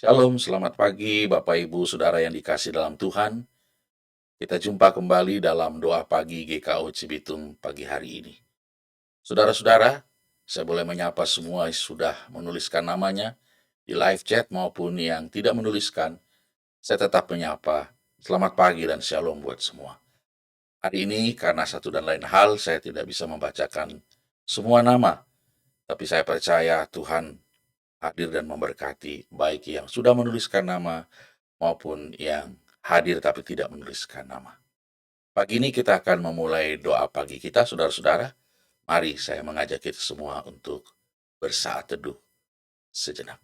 Shalom, selamat pagi Bapak Ibu Saudara yang dikasih dalam Tuhan. Kita jumpa kembali dalam doa pagi GKO Cibitung pagi hari ini. Saudara-saudara, saya boleh menyapa semua yang sudah menuliskan namanya di live chat maupun yang tidak menuliskan. Saya tetap menyapa, selamat pagi dan shalom buat semua. Hari ini karena satu dan lain hal saya tidak bisa membacakan semua nama, tapi saya percaya Tuhan hadir dan memberkati, baik yang sudah menuliskan nama maupun yang hadir tapi tidak menuliskan nama. Pagi ini kita akan memulai doa pagi kita, saudara-saudara. Mari saya mengajak kita semua untuk bersaat teduh sejenak.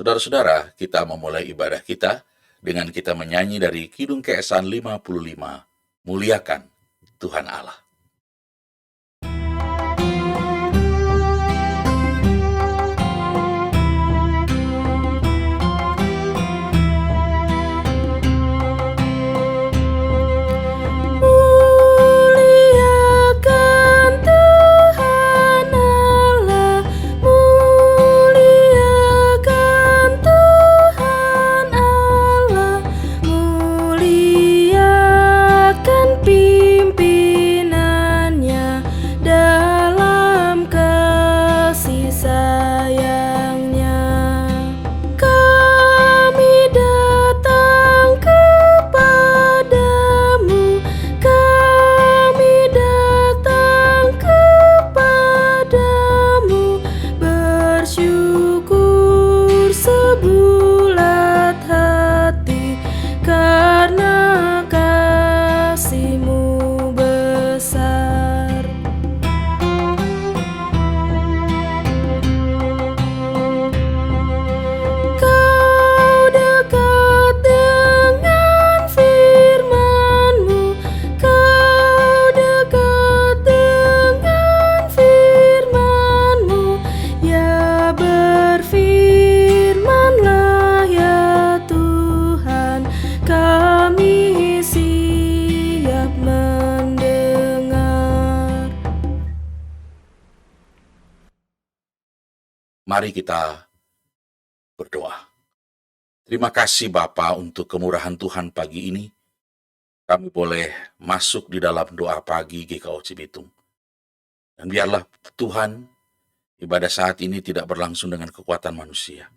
Saudara-saudara, kita memulai ibadah kita dengan kita menyanyi dari Kidung Keesan 55, Muliakan Tuhan Allah. Mari kita berdoa. Terima kasih Bapa untuk kemurahan Tuhan pagi ini. Kami boleh masuk di dalam doa pagi GKO Cibitung. Dan biarlah Tuhan, ibadah saat ini tidak berlangsung dengan kekuatan manusia,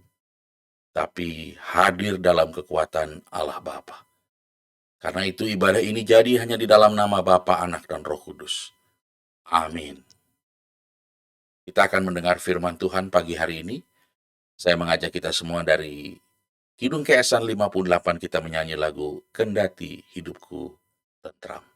tapi hadir dalam kekuatan Allah Bapa. Karena itu ibadah ini jadi hanya di dalam nama Bapa, Anak, dan Roh Kudus. Amin. Kita akan mendengar firman Tuhan pagi hari ini. Saya mengajak kita semua dari Kidung Keesan 58, kita menyanyi lagu Kendati Hidupku Tentram.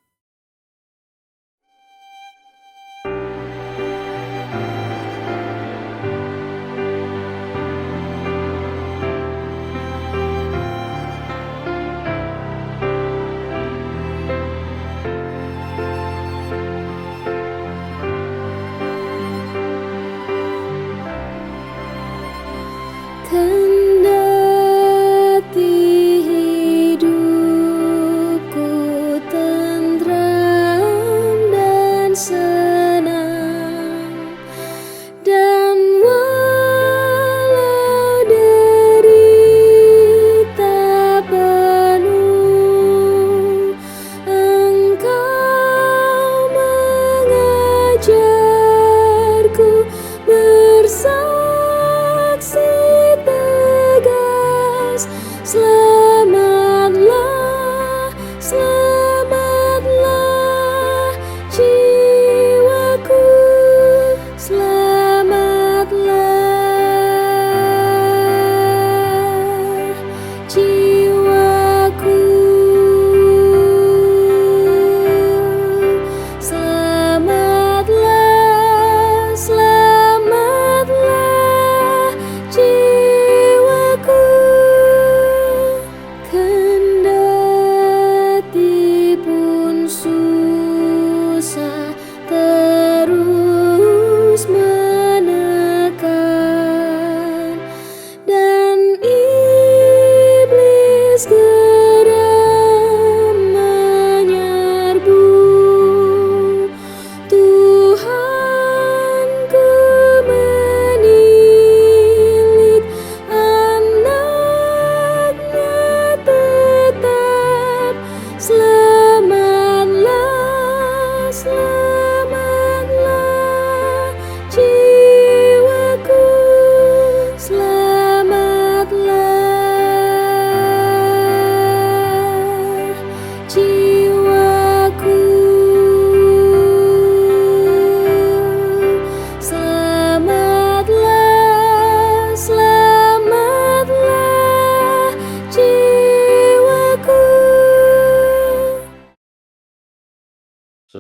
Kendati hidupku tentram,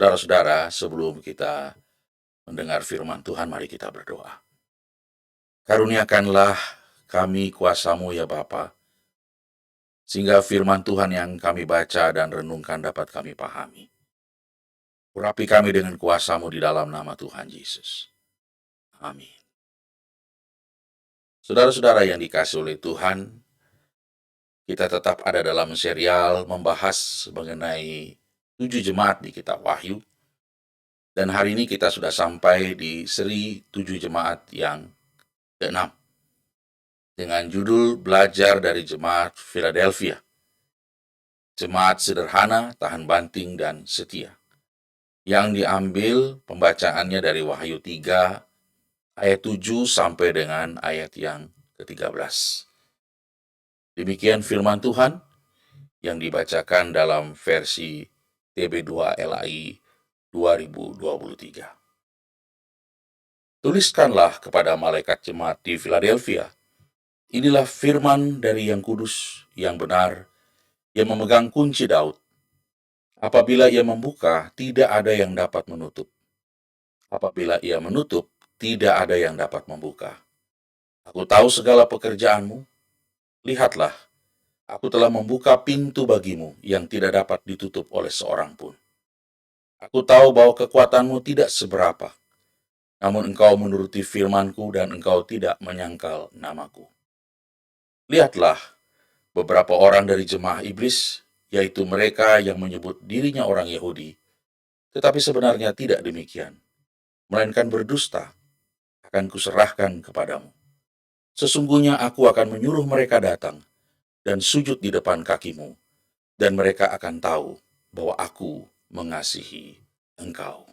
Saudara-saudara, sebelum kita mendengar firman Tuhan, mari kita berdoa. Karuniakanlah kami kuasa-Mu ya Bapa, sehingga firman Tuhan yang kami baca dan renungkan dapat kami pahami. Urapi kami dengan kuasa-Mu di dalam nama Tuhan Yesus. Amin. Saudara-saudara yang dikasihi oleh Tuhan, kita tetap ada dalam serial membahas mengenai 7 jemaat di kitab Wahyu. Dan hari ini kita sudah sampai di seri 7 jemaat yang ke-6. Dengan judul Belajar dari Jemaat Philadelphia. Jemaat sederhana, tahan banting, dan setia. Yang diambil pembacaannya dari Wahyu 3 ayat 7 sampai dengan ayat yang ke-13. Demikian firman Tuhan yang dibacakan dalam versi TB2 LAI 2023. Tuliskanlah kepada malaikat jemaat di Philadelphia, inilah firman dari yang kudus, yang benar, yang memegang kunci Daud. Apabila ia membuka, tidak ada yang dapat menutup. Apabila ia menutup, tidak ada yang dapat membuka. Aku tahu segala pekerjaanmu. Lihatlah, aku telah membuka pintu bagimu yang tidak dapat ditutup oleh seorang pun. Aku tahu bahwa kekuatanmu tidak seberapa, namun engkau menuruti firmanku dan engkau tidak menyangkal namaku. Lihatlah, beberapa orang dari jemaah iblis, yaitu mereka yang menyebut dirinya orang Yahudi, tetapi sebenarnya tidak demikian, melainkan berdusta, akan kuserahkan kepadamu. Sesungguhnya aku akan menyuruh mereka datang dan sujud di depan kakimu, dan mereka akan tahu bahwa aku mengasihi engkau.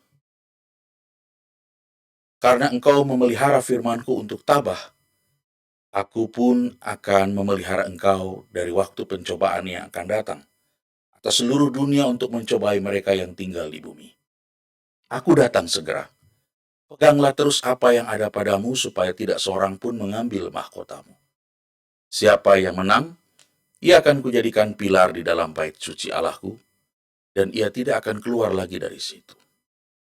Karena engkau memelihara firmanku untuk tabah, aku pun akan memelihara engkau dari waktu pencobaan yang akan datang atas seluruh dunia untuk mencobai mereka yang tinggal di bumi. Aku datang segera. Peganglah terus apa yang ada padamu supaya tidak seorang pun mengambil mahkotamu. Siapa yang menang, ia akan kujadikan pilar di dalam bait suci Allahku, dan ia tidak akan keluar lagi dari situ.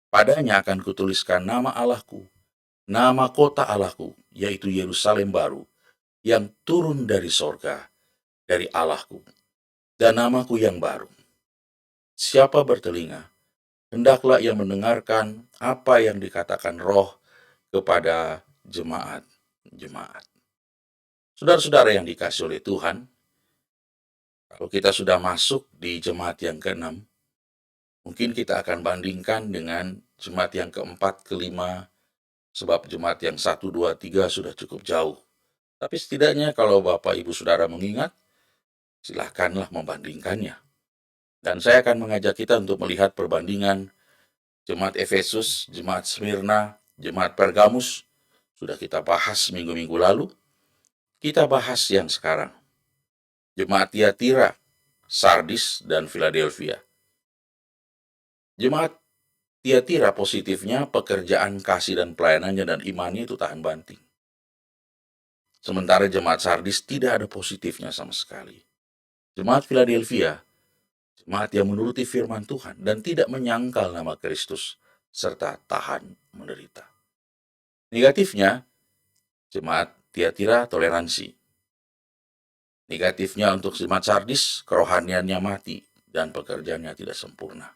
Padanya akan kutuliskan nama Allahku, nama kota Allahku, yaitu Yerusalem baru, yang turun dari sorga, dari Allahku, dan namaku yang baru. Siapa bertelinga, hendaklah ia mendengarkan apa yang dikatakan Roh kepada jemaat-jemaat. Saudara-saudara yang dikasihi oleh Tuhan, kalau kita sudah masuk di jemaat yang ke-6, mungkin kita akan bandingkan dengan jemaat yang ke-4, ke-5, sebab jemaat yang 1, 2, 3 sudah cukup jauh. Tapi setidaknya kalau Bapak Ibu Saudara mengingat, silakanlah membandingkannya. Dan saya akan mengajak kita untuk melihat perbandingan jemaat Efesus, jemaat Smyrna, jemaat Pergamus. Sudah kita bahas minggu-minggu lalu. Kita bahas yang sekarang. Jemaat Tiatira, Sardis, dan Philadelphia. Jemaat Tiatira positifnya pekerjaan kasih dan pelayanannya dan imannya itu tahan banting. Sementara jemaat Sardis tidak ada positifnya sama sekali. Jemaat Philadelphia, jemaat yang menuruti firman Tuhan dan tidak menyangkal nama Kristus serta tahan menderita. Negatifnya, jemaat Tiatira toleransi. Negatifnya untuk jemaat Sardis, kerohaniannya mati dan pekerjaannya tidak sempurna.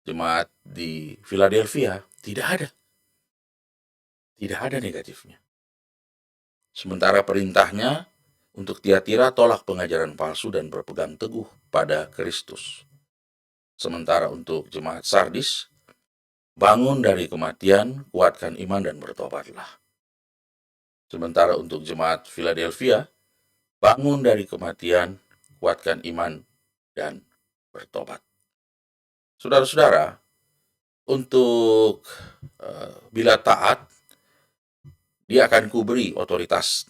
Jemaat di Philadelphia tidak ada. Tidak ada negatifnya. Sementara perintahnya untuk Tiatira tolak pengajaran palsu dan berpegang teguh pada Kristus. Sementara untuk jemaat Sardis, bangun dari kematian, kuatkan iman dan bertobatlah. Sementara untuk jemaat Philadelphia, bangun dari kematian, kuatkan iman dan bertobat. Saudara-saudara, untuk bila taat, dia akan kuberi otoritas.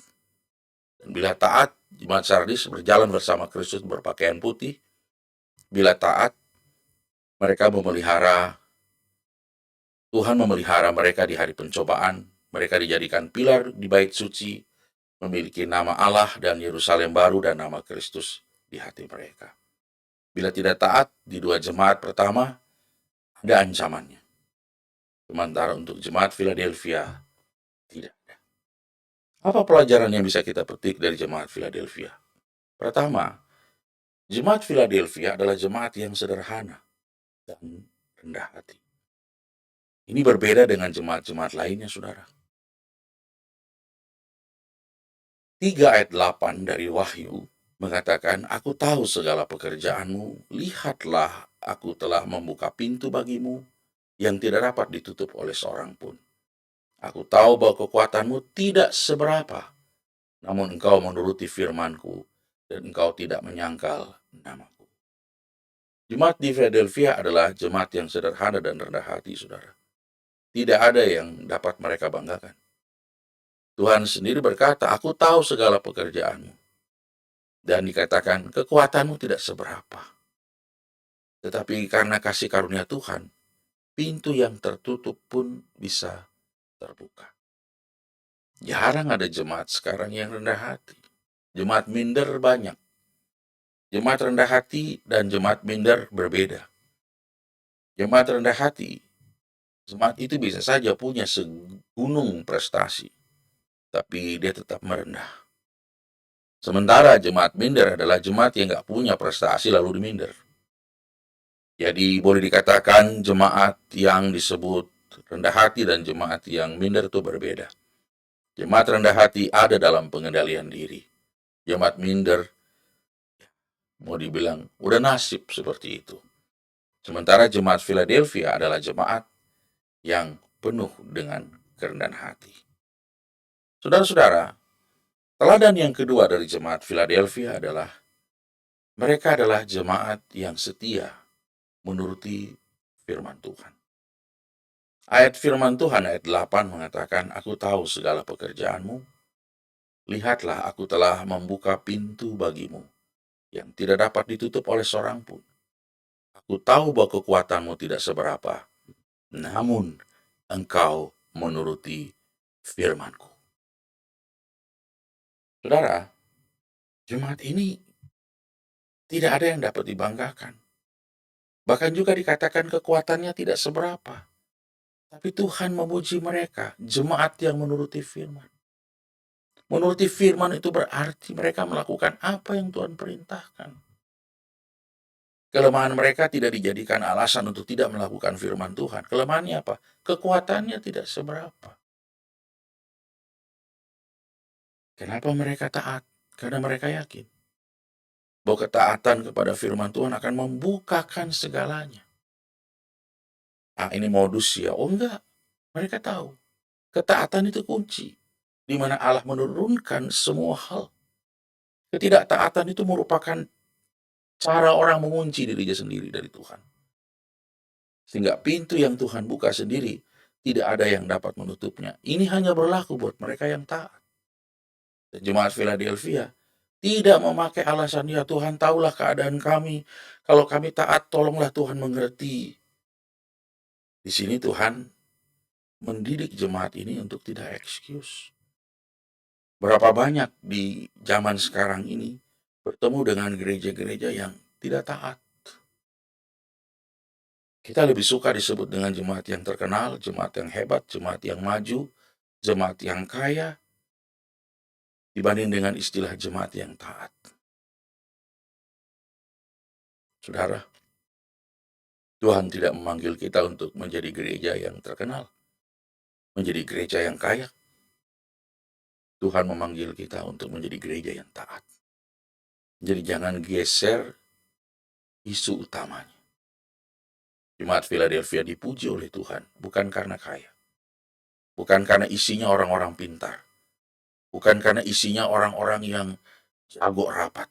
Dan bila taat, jemaat Sardis berjalan bersama Kristus berpakaian putih. Bila taat, mereka Tuhan memelihara mereka di hari pencobaan. Mereka dijadikan pilar di bait suci, memiliki nama Allah dan Yerusalem baru dan nama Kristus di hati mereka. Bila tidak taat di 2 jemaat pertama, ada ancamannya. Sementara untuk jemaat Philadelphia, tidak ada. Apa pelajaran yang bisa kita petik dari jemaat Philadelphia? Pertama, jemaat Philadelphia adalah jemaat yang sederhana dan rendah hati. Ini berbeda dengan jemaat-jemaat lainnya, saudara. 3 ayat 8 dari Wahyu mengatakan, "Aku tahu segala pekerjaanmu, lihatlah aku telah membuka pintu bagimu yang tidak dapat ditutup oleh seorang pun. Aku tahu bahwa kekuatanmu tidak seberapa, namun engkau menuruti firmanku dan engkau tidak menyangkal namaku." Jemaat di Philadelphia adalah jemaat yang sederhana dan rendah hati, saudara. Tidak ada yang dapat mereka banggakan. Tuhan sendiri berkata, "Aku tahu segala pekerjaanmu." Dan dikatakan, kekuatanmu tidak seberapa. Tetapi karena kasih karunia Tuhan, pintu yang tertutup pun bisa terbuka. Jarang ada jemaat sekarang yang rendah hati. Jemaat minder banyak. Jemaat rendah hati dan jemaat minder berbeda. Jemaat rendah hati, jemaat itu bisa saja punya segunung prestasi, tapi dia tetap merendah. Sementara jemaat minder adalah jemaat yang nggak punya prestasi lalu diminder. Jadi boleh dikatakan jemaat yang disebut rendah hati dan jemaat yang minder itu berbeda. Jemaat rendah hati ada dalam pengendalian diri. Jemaat minder, mau dibilang, udah nasib seperti itu. Sementara jemaat Philadelphia adalah jemaat yang penuh dengan kerendahan hati. Saudara-saudara, teladan yang kedua dari jemaat Philadelphia adalah mereka adalah jemaat yang setia menuruti firman Tuhan. Ayat firman Tuhan ayat 8 mengatakan, "Aku tahu segala pekerjaanmu, lihatlah aku telah membuka pintu bagimu yang tidak dapat ditutup oleh seorang pun. Aku tahu bahwa kekuatanmu tidak seberapa, namun engkau menuruti firmanku." Saudara, jemaat ini tidak ada yang dapat dibanggakan. Bahkan juga dikatakan kekuatannya tidak seberapa. Tapi Tuhan memuji mereka, jemaat yang menuruti firman. Menuruti firman itu berarti mereka melakukan apa yang Tuhan perintahkan. Kelemahan mereka tidak dijadikan alasan untuk tidak melakukan firman Tuhan. Kelemahannya apa? Kekuatannya tidak seberapa. Kenapa mereka taat? Karena mereka yakin bahwa ketaatan kepada firman Tuhan akan membukakan segalanya. Ini modus ya? Oh enggak. Mereka tahu. Ketaatan itu kunci. Di mana Allah menurunkan semua hal. Ketidaktaatan itu merupakan cara orang mengunci dirinya sendiri dari Tuhan. Sehingga pintu yang Tuhan buka sendiri, tidak ada yang dapat menutupnya. Ini hanya berlaku buat mereka yang taat. Dan jemaat Philadelphia tidak memakai alasan, ya Tuhan tahulah keadaan kami. Kalau kami taat, tolonglah Tuhan mengerti. Di sini Tuhan mendidik jemaat ini untuk tidak excuse. Berapa banyak di zaman sekarang ini bertemu dengan gereja-gereja yang tidak taat. Kita lebih suka disebut dengan jemaat yang terkenal, jemaat yang hebat, jemaat yang maju, jemaat yang kaya, dibanding dengan istilah jemaat yang taat. Saudara, Tuhan tidak memanggil kita untuk menjadi gereja yang terkenal, menjadi gereja yang kaya. Tuhan memanggil kita untuk menjadi gereja yang taat. Jadi jangan geser isu utamanya. Jemaat Philadelphia dipuji oleh Tuhan, bukan karena kaya. Bukan karena isinya orang-orang pintar. Bukan karena isinya orang-orang yang jago rapat.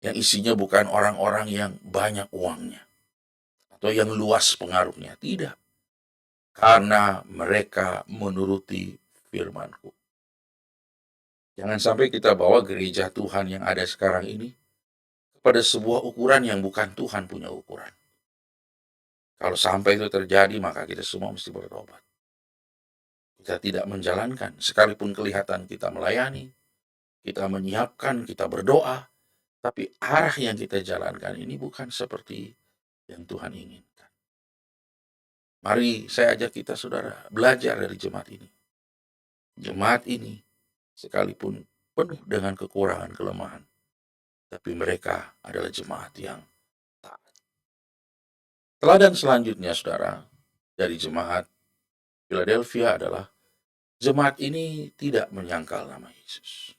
Yang isinya bukan orang-orang yang banyak uangnya. Atau yang luas pengaruhnya. Tidak. Karena mereka menuruti firman-Ku. Jangan sampai kita bawa gereja Tuhan yang ada sekarang ini kepada sebuah ukuran yang bukan Tuhan punya ukuran. Kalau sampai itu terjadi, maka kita semua mesti bertobat. Kita tidak menjalankan, sekalipun kelihatan kita melayani, kita menyiapkan, kita berdoa, tapi arah yang kita jalankan ini bukan seperti yang Tuhan inginkan. Mari saya ajak kita saudara belajar dari jemaat ini. Jemaat ini sekalipun penuh dengan kekurangan kelemahan, tapi mereka adalah jemaat yang taat. Teladan selanjutnya saudara dari jemaat Philadelphia adalah jemaat ini tidak menyangkal nama Yesus.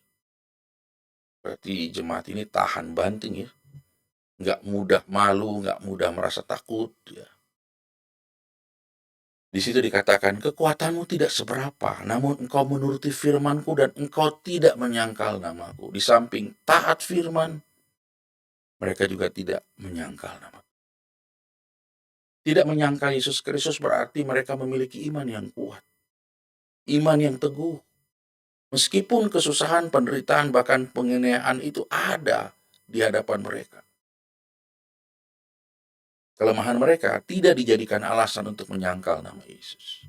Berarti jemaat ini tahan banting ya, nggak mudah malu, nggak mudah merasa takut ya. Di situ dikatakan, kekuatanmu tidak seberapa, namun engkau menuruti firmanku dan engkau tidak menyangkal namaku. Di samping taat firman, mereka juga tidak menyangkal nama. Tidak menyangkal Yesus Kristus berarti mereka memiliki iman yang kuat, iman yang teguh. Meskipun kesusahan, penderitaan, bahkan penganiayaan itu ada di hadapan mereka. Kelemahan mereka tidak dijadikan alasan untuk menyangkal nama Yesus.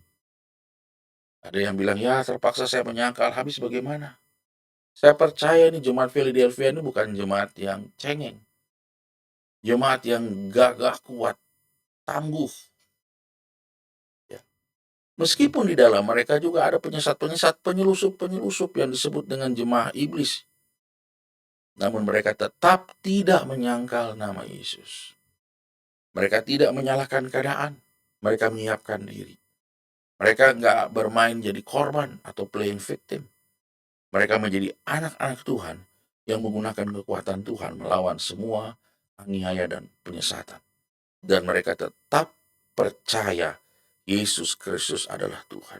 Ada yang bilang, ya terpaksa saya menyangkal, habis bagaimana? Saya percaya ini jemaat Philadelphia ini bukan jemaat yang cengeng. Jemaat yang gagah kuat, tangguh. Ya. Meskipun di dalam mereka juga ada penyesat-penyesat, penyelusup-penyelusup yang disebut dengan jemaah iblis. Namun mereka tetap tidak menyangkal nama Yesus. Mereka tidak menyalahkan keadaan. Mereka menyiapkan diri. Mereka nggak bermain jadi korban atau playing victim. Mereka menjadi anak-anak Tuhan yang menggunakan kekuatan Tuhan melawan semua aniaya dan penyesatan. Dan mereka tetap percaya Yesus Kristus adalah Tuhan.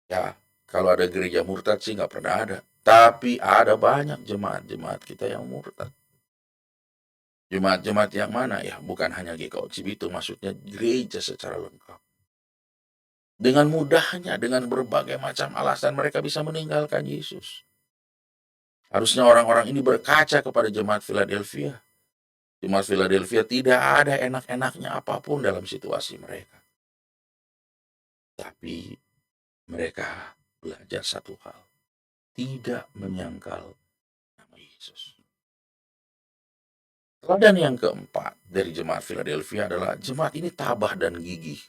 Ya, kalau ada gereja murtad sih nggak pernah ada. Tapi ada banyak jemaat-jemaat kita yang murtad. Jemaat-jemaat yang mana? Ya, bukan hanya GKO Cibitung, maksudnya gereja secara lengkap. Dengan mudahnya, dengan berbagai macam alasan mereka bisa meninggalkan Yesus. Harusnya orang-orang ini berkaca kepada jemaat Philadelphia. Jemaat Philadelphia tidak ada enak-enaknya apapun dalam situasi mereka. Tapi mereka belajar satu hal. Tidak menyangkal nama Yesus. Teladan yang keempat dari jemaat Philadelphia adalah jemaat ini tabah dan gigih.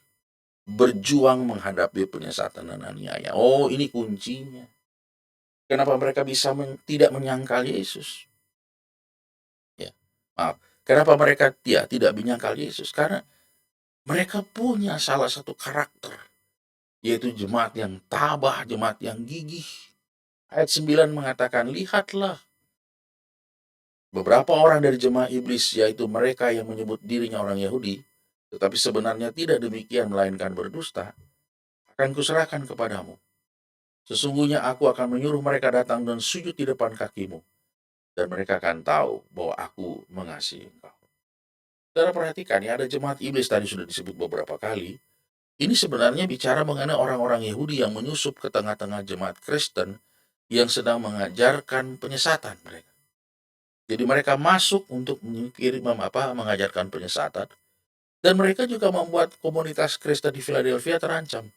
Berjuang menghadapi penyesatan dan aniaya. Oh, ini kuncinya. Kenapa mereka bisa tidak menyangkal Yesus? Ya, maaf. Kenapa mereka tidak menyangkal Yesus? Karena mereka punya salah satu karakter, yaitu jemaat yang tabah, jemaat yang gigih. Ayat 9 mengatakan, lihatlah, beberapa orang dari jemaah iblis, yaitu mereka yang menyebut dirinya orang Yahudi, tetapi sebenarnya tidak demikian melainkan berdusta, akan kuserahkan kepadamu. Sesungguhnya aku akan menyuruh mereka datang dan sujud di depan kakimu, dan mereka akan tahu bahwa aku mengasihi engkau. Saudara perhatikan ya, ada jemaat iblis tadi sudah disebut beberapa kali. Ini sebenarnya bicara mengenai orang-orang Yahudi yang menyusup ke tengah-tengah jemaat Kristen yang sedang mengajarkan penyesatan mereka. Jadi mereka masuk untuk mengajarkan penyesatan, dan mereka juga membuat komunitas Kristen di Philadelphia terancam.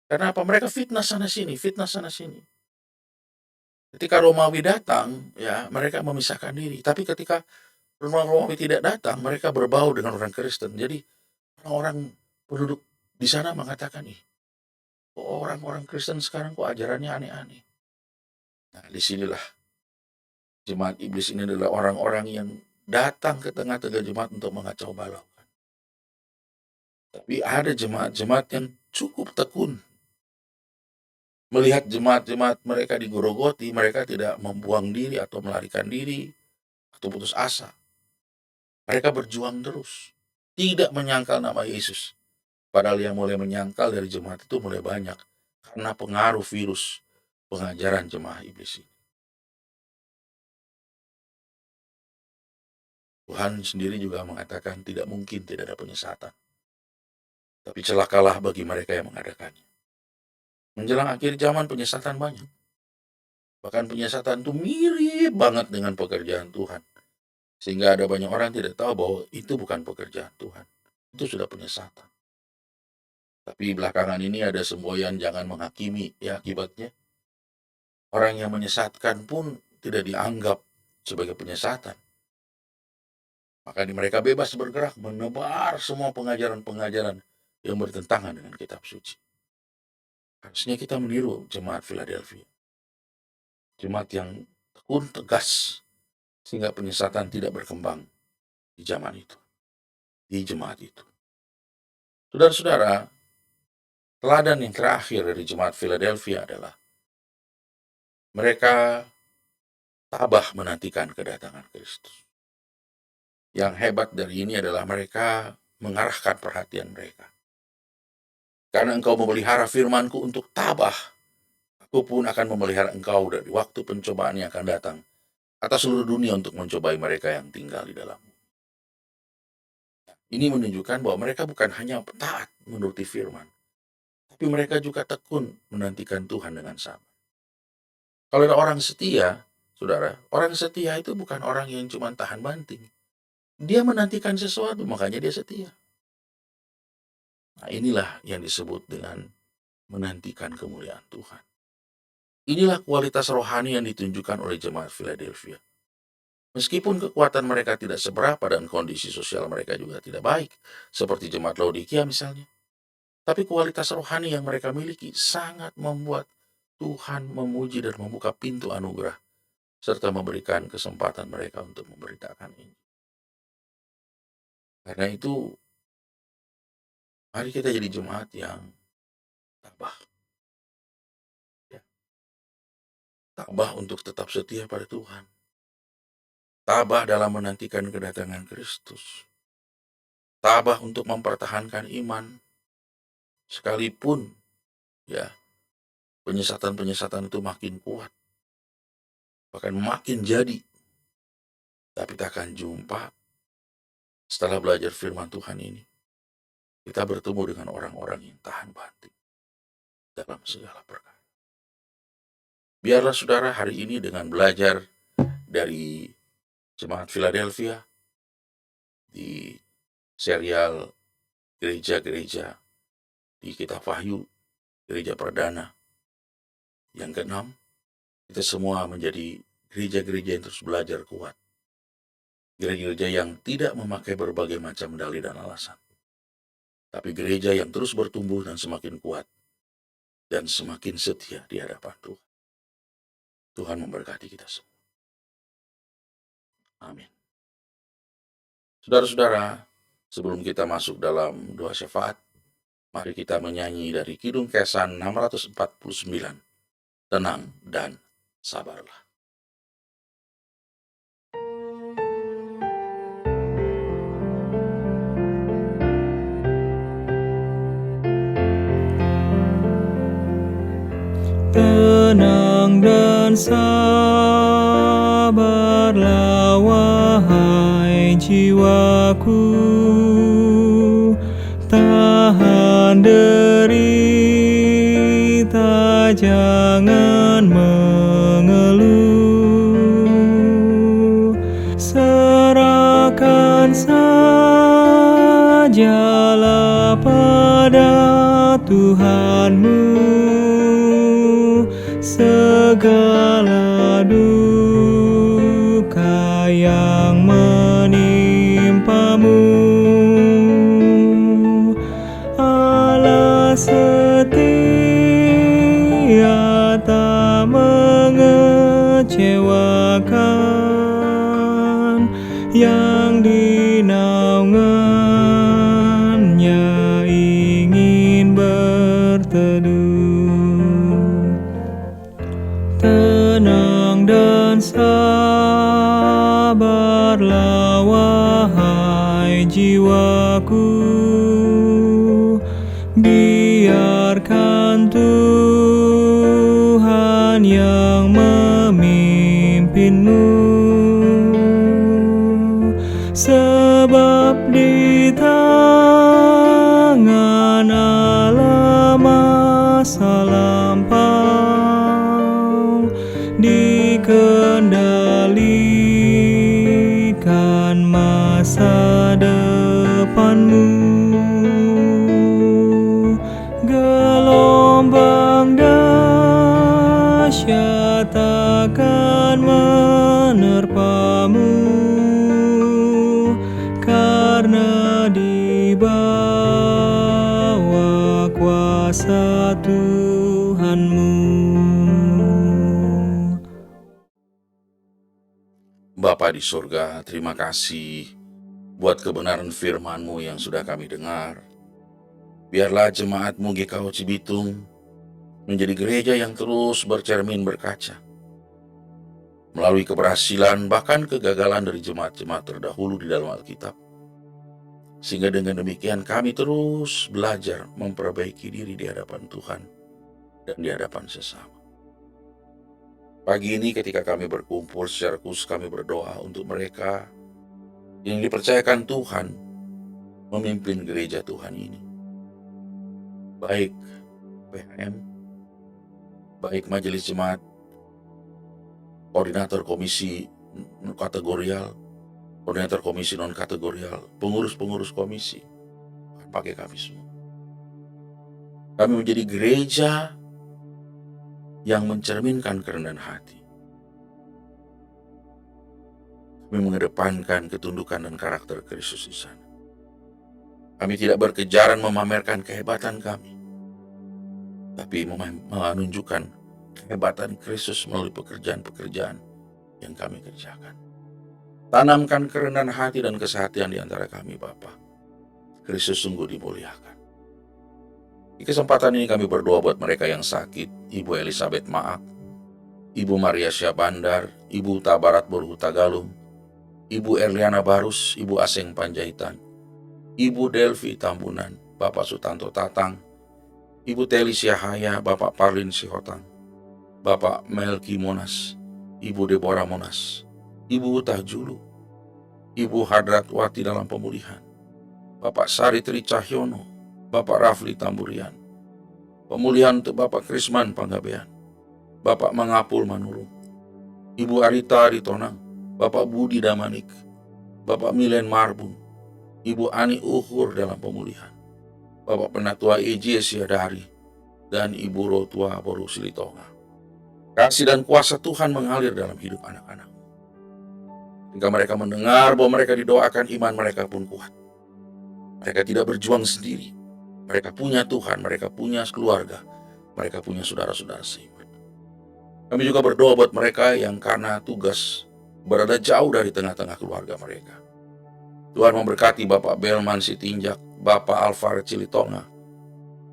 Karena apa? Mereka fitnah sana sini, fitnah sana sini. Ketika Romawi datang, ya mereka memisahkan diri. Tapi ketika Romawi tidak datang, mereka berbau dengan orang Kristen. Jadi orang-orang penduduk di sana mengatakan, ih, orang-orang Kristen sekarang kok ajarannya aneh-aneh. Nah, disinilah jemaat iblis ini adalah orang-orang yang datang ke tengah-tengah jemaat untuk mengacau balau. Tapi ada jemaat-jemaat yang cukup tekun. Melihat jemaat-jemaat mereka digorogoti, mereka tidak membuang diri atau melarikan diri atau putus asa. Mereka berjuang terus. Tidak menyangkal nama Yesus. Padahal yang mulai menyangkal dari jemaat itu mulai banyak. Karena pengaruh virus pengajaran jemaah iblis ini. Tuhan sendiri juga mengatakan tidak mungkin tidak ada penyesatan. Tapi celakalah bagi mereka yang mengadakannya. Menjelang akhir zaman penyesatan banyak. Bahkan penyesatan itu mirip banget dengan pekerjaan Tuhan. Sehingga ada banyak orang tidak tahu bahwa itu bukan pekerjaan Tuhan. Itu sudah penyesatan. Tapi belakangan ini ada semboyan jangan menghakimi ya akibatnya. Orang yang menyesatkan pun tidak dianggap sebagai penyesatan. Maka di mereka bebas bergerak menebar semua pengajaran-pengajaran yang bertentangan dengan kitab suci. Harusnya kita meniru jemaat Philadelphia. Jemaat yang tekun, tegas, sehingga penyesatan tidak berkembang di zaman itu, di jemaat itu. Saudara-saudara, teladan yang terakhir dari jemaat Philadelphia adalah mereka tabah menantikan kedatangan Kristus. Yang hebat dari ini adalah mereka mengarahkan perhatian mereka. Karena engkau memelihara firman-Ku untuk tabah, Aku pun akan memelihara engkau dari waktu pencobaan yang akan datang atas seluruh dunia untuk mencobai mereka yang tinggal di dalammu. Ini menunjukkan bahwa mereka bukan hanya taat menuruti firman, tapi mereka juga tekun menantikan Tuhan dengan sabar. Kalau ada orang setia, saudara, orang setia itu bukan orang yang cuma tahan banting. Dia menantikan sesuatu, makanya dia setia. Nah, inilah yang disebut dengan menantikan kemuliaan Tuhan. Inilah kualitas rohani yang ditunjukkan oleh jemaat Philadelphia. Meskipun kekuatan mereka tidak seberapa dan kondisi sosial mereka juga tidak baik, seperti jemaat Laodikia misalnya. Tapi kualitas rohani yang mereka miliki sangat membuat Tuhan memuji dan membuka pintu anugerah, serta memberikan kesempatan mereka untuk memberitakan Injil. Karena itu, mari kita jadi jemaat yang tabah. Tabah untuk tetap setia pada Tuhan. Tabah dalam menantikan kedatangan Kristus. Tabah untuk mempertahankan iman. Sekalipun penyesatan-penyesatan itu makin kuat. Bahkan makin jadi. Tapi kita akan jumpa setelah belajar firman Tuhan ini. Kita bertemu dengan orang-orang yang tahan banting dalam segala perkara. Biarlah saudara hari ini dengan belajar dari jemaat Philadelphia di serial gereja-gereja di kitab Wahyu, gereja perdana yang ke-6, kita semua menjadi gereja-gereja yang terus belajar kuat. Gereja-gereja yang tidak memakai berbagai macam dalih dan alasan. Tapi gereja yang terus bertumbuh dan semakin kuat dan semakin setia di hadapan Tuhan. Tuhan memberkati kita semua. Amin. Saudara-saudara, sebelum kita masuk dalam doa syafaat, mari kita menyanyi dari Kidung Kesan 649, Tenang dan Sabarlah. Tenang dan sabarlah wahai jiwaku, tahan derita, jangan mengeluh. Serahkan sajalah pada Tuhanmu segala duka yang menimpamu. Allah setia, tak mengecewakan, yang dinaungannya ingin berteduh. Tenang dan sabarlah wahai jiwaku, biarkan Tuhan yang memimpinmu, sebab di tangan Allah masa lampau dikendalikan masa depanmu. Gelombang dahsyat akan menerpamu, Bapa di surga, terima kasih buat kebenaran firman-Mu yang sudah kami dengar. Biarlah jemaat-Mu GKO Cibitung menjadi gereja yang terus bercermin berkaca melalui keberhasilan bahkan kegagalan dari jemaat-jemaat terdahulu di dalam Alkitab. Sehingga dengan demikian kami terus belajar memperbaiki diri di hadapan Tuhan dan di hadapan sesama. Pagi ini ketika kami berkumpul secara khusus kami berdoa untuk mereka yang dipercayakan Tuhan memimpin gereja Tuhan ini. Baik PHM, baik majelis jemaat, koordinator komisi kategorial, koordinator komisi non-kategorial, pengurus-pengurus komisi, pakai kami semua. Kami menjadi gereja yang mencerminkan kerendahan hati. Kami mengedepankan ketundukan dan karakter Kristus di sana. Kami tidak berkejaran memamerkan kehebatan kami, tapi menunjukkan kehebatan Kristus melalui pekerjaan-pekerjaan yang kami kerjakan. Tanamkan kerendahan hati dan kesehatian di antara kami, Bapa. Kristus sungguh dimuliakan. Di kesempatan ini kami berdoa buat mereka yang sakit, Ibu Elizabeth Maak, Ibu Maria Syabandar, Ibu Tabarat Boruhu Tagalung, Ibu Erliana Barus, Ibu Aseng Panjaitan, Ibu Delvi Tambunan, Bapak Sutanto Tatang, Ibu Teli Syahaya, Bapak Parlin Sihotang, Bapak Melki Monas, Ibu Deborah Monas, Ibu Tahjulu, Ibu Hadrat Wati dalam pemulihan, Bapak Saritri Cahyono, Bapak Rafli Tamburian, pemulihan untuk Bapak Krisman Panggabean, Bapak Mangapul Manurung, Ibu Arita Aritonang, Bapak Budi Damanik, Bapak Milen Marbun, Ibu Ani Uhur dalam pemulihan, Bapak Penatua Eji Siadari, dan Ibu Rotua Boru Silitonga. Kasih dan kuasa Tuhan mengalir dalam hidup anak-anak. Jika mereka mendengar bahwa mereka didoakan, iman mereka pun kuat. Mereka tidak berjuang sendiri. Mereka punya Tuhan, mereka punya keluarga, mereka punya saudara-saudara seiman. Kami juga berdoa buat mereka yang karena tugas berada jauh dari tengah-tengah keluarga mereka. Tuhan memberkati Bapak Belman Sitinjak, Bapak Alvar Cilitonga,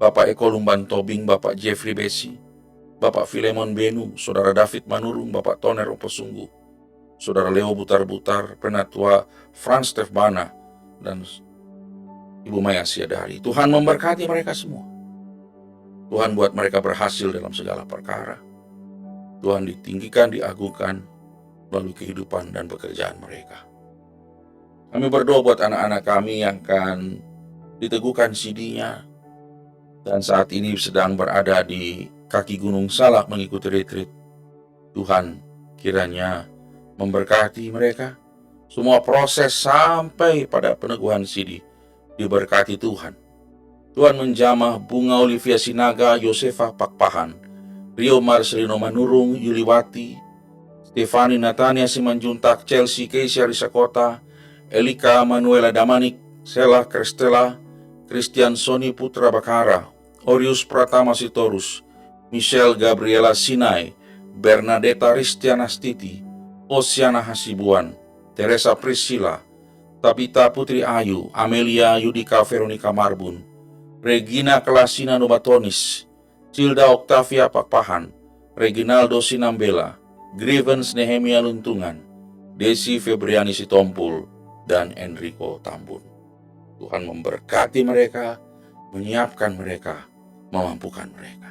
Bapak Eko Lumban Tobing, Bapak Jeffrey Besi, Bapak Filemon Benu, Saudara David Manurung, Bapak Toner Oposunggu, Saudara Leo Butar-Butar, Penatua Frans Stefbana, dan Ibu Maya Siadari. Tuhan memberkati mereka semua. Tuhan buat mereka berhasil dalam segala perkara. Tuhan ditinggikan, diagungkan melalui kehidupan dan pekerjaan mereka. Kami berdoa buat anak-anak kami yang akan diteguhkan CD-nya dan saat ini sedang berada di kaki Gunung Salak mengikuti retreat. Tuhan kiranya memberkati mereka. Semua proses sampai pada peneguhan CD diberkati Tuhan. Tuhan menjamah Bunga Olivia Sinaga, Yosefa Pakpahan, Rio Marcelino Manurung, Yuliwati, Stefani Natania Simanjuntak, Chelsea Keisha Risakota, Elika Manuela Damanik, Sela Kristela, Christian Soni Putra Bakara, Orius Pratama Sitorus, Michelle Gabriela Sinai, Bernadetta Ristiana Stiti, Osiana Hasibuan, Teresa Priscilla, Tabita Putri Ayu, Amelia Yudika Veronica Marbun, Regina Kelasina Nobatonis, Cilda Octavia Pakpahan, Reginaldo Sinambela, Grivens Nehemia Luntungan, Desi Febriani Sitompul, dan Enrico Tambun. Tuhan memberkati mereka, menyiapkan mereka, memampukan mereka.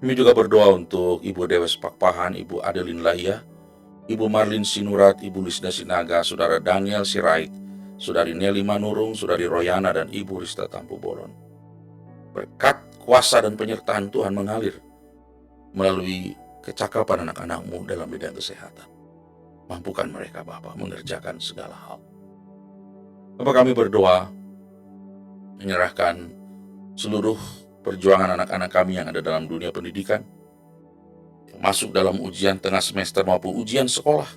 Kami juga berdoa untuk Ibu Dewes Pakpahan, Ibu Adeline Laya, Ibu Marlin Sinurat, Ibu Lisda Sinaga, Saudara Daniel Sirait, Saudari Nelly Manurung, Saudari Royana, dan Ibu Rista Tampu Bolon. Berkat, kuasa, dan penyertaan Tuhan mengalir melalui kecakapan anak-anak-Mu dalam bidang kesehatan. Mampukan mereka, Bapa, mengerjakan segala hal. Bapa, kami berdoa, menyerahkan seluruh perjuangan anak-anak kami yang ada dalam dunia pendidikan, masuk dalam ujian tengah semester maupun ujian sekolah.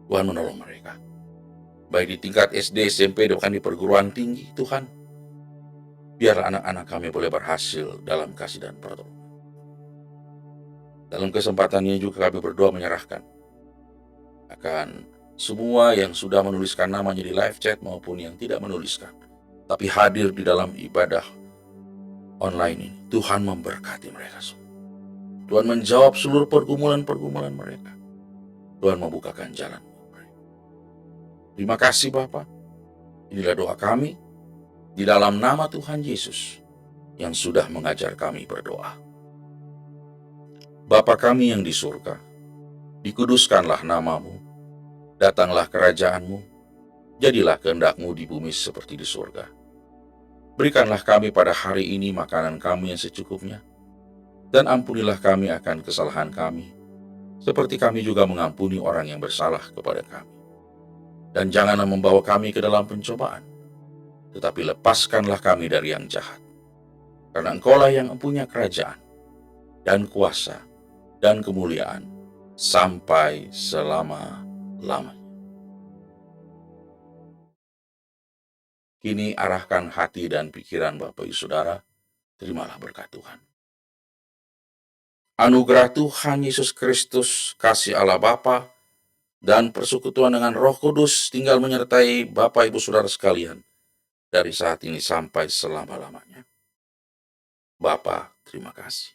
Tuhan menolong mereka. Baik di tingkat SD, SMP, bahkan di perguruan tinggi, Tuhan. Biar anak-anak kami boleh berhasil dalam kasih dan pertolongan. Dalam kesempatan ini juga kami berdoa menyerahkan akan semua yang sudah menuliskan namanya di live chat maupun yang tidak menuliskan, tapi hadir di dalam ibadah online ini. Tuhan memberkati mereka semua. Tuhan menjawab seluruh pergumulan-pergumulan mereka. Tuhan membukakan jalan buat mereka. Terima kasih Bapa. Inilah doa kami di dalam nama Tuhan Yesus yang sudah mengajar kami berdoa. Bapa kami yang di surga, dikuduskanlah namamu, datanglah kerajaanmu, jadilah kehendak-Mu di bumi seperti di surga. Berikanlah kami pada hari ini makanan kami yang secukupnya, dan ampunilah kami akan kesalahan kami, seperti kami juga mengampuni orang yang bersalah kepada kami. Dan janganlah membawa kami ke dalam pencobaan, tetapi lepaskanlah kami dari yang jahat. Karena Engkaulah yang mempunyai kerajaan, dan kuasa, dan kemuliaan, sampai selama-lamanya. Kini arahkan hati dan pikiran Bapak Ibu Saudara, terimalah berkat Tuhan. Anugerah Tuhan Yesus Kristus, kasih Allah Bapa, dan persekutuan dengan Roh Kudus tinggal menyertai Bapak Ibu Saudara sekalian, dari saat ini sampai selama-lamanya. Bapa, terima kasih.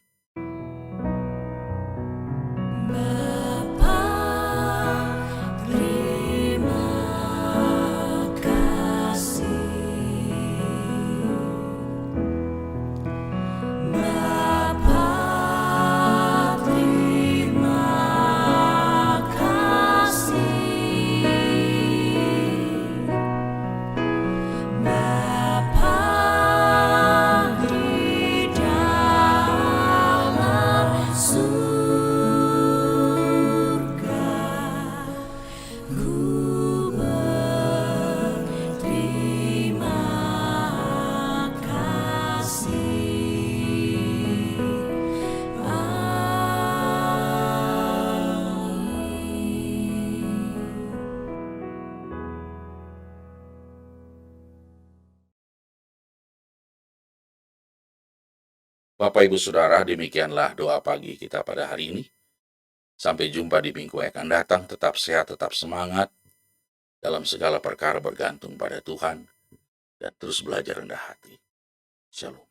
Bapak Ibu Saudara, demikianlah doa pagi kita pada hari ini. Sampai jumpa di minggu yang akan datang. Tetap sehat, tetap semangat. Dalam segala perkara bergantung pada Tuhan. Dan terus belajar rendah hati. Shalom.